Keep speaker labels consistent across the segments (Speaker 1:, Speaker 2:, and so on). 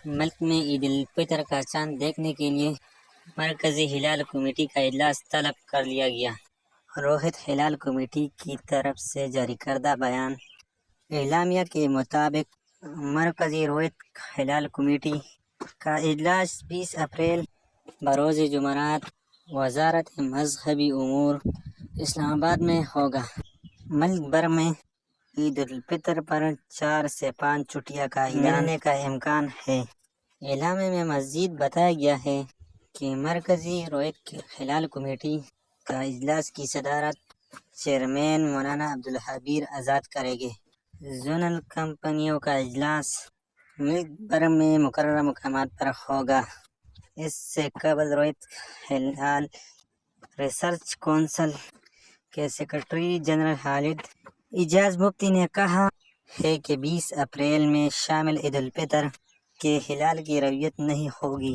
Speaker 1: ملک میں عید الفطر کا چاند دیکھنے کے لیے مرکزی ہلال کمیٹی کا اجلاس طلب کر لیا گیا۔ روہت ہلال کمیٹی کی طرف سے جاری کردہ بیان اعلامیہ کے مطابق مرکزی روہت ہلال کمیٹی کا اجلاس 20 اپریل بروز جمعرات وزارت مذہبی امور اسلام آباد میں ہوگا۔ ملک بھر میں عید الفطر پر 4 سے 5 چھٹیاں کا ملنے کا امکان ہے۔ اعلامیہ میں مزید بتایا گیا ہے کہ مرکزی روہت ہلال کمیٹی کا اجلاس کی صدارت چیئرمین مولانا عبدالحبیر آزاد کریں گے۔ زونل کمیٹیوں کا اجلاس ملک بھر میں مقررہ مقامات پر ہوگا۔ اس سے قبل روہت ہلال ریسرچ کونسل کے سیکرٹری جنرل خالد اعجاز مفتی نے کہا ہے کہ 20 اپریل میں شامل عید الفطر کے ہلال کی رویت نہیں ہوگی۔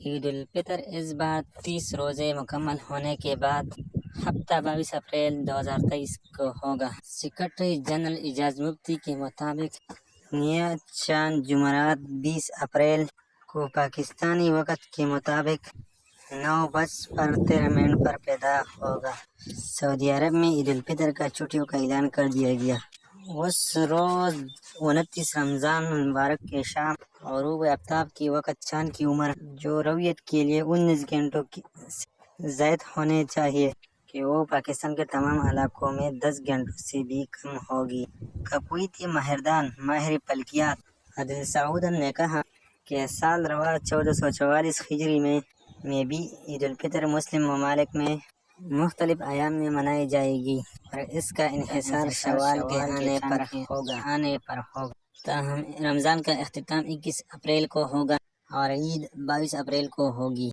Speaker 1: عید الفطر اس بار 30 روزے مکمل ہونے کے بعد ہفتہ 22 اپریل 2023 کو ہوگا۔ سیکرٹری جنرل اعجاز مفتی کے مطابق نیا چاند جمعرات 20 اپریل کو پاکستانی وقت کے مطابق 9:13 پر پیدا ہوگا۔ سعودی عرب میں عید الفطر کا چھٹیوں کا اعلان کر دیا گیا۔ اس روز 29 رمضان المبارک کے شام غروب آفتاب کے وقت چاند کی عمر جو رویت کے لیے 19 گھنٹوں سے زائد ہونی چاہیے کہ وہ پاکستان کے تمام علاقوں میں 10 گھنٹوں سے بھی کم ہوگی۔ کویتی ماہران ماہر فلکیات عادل سعودی نے کہا کہ سال رواں 1444 ہجری میں بھی عید الفطر مسلم ممالک میں مختلف ایام میں منائی جائے گی اور اس کا انحصار شوال کے آنے پر ہوگا۔ تاہم رمضان کا اختتام 21 اپریل کو ہوگا اور عید 22 اپریل کو ہوگی۔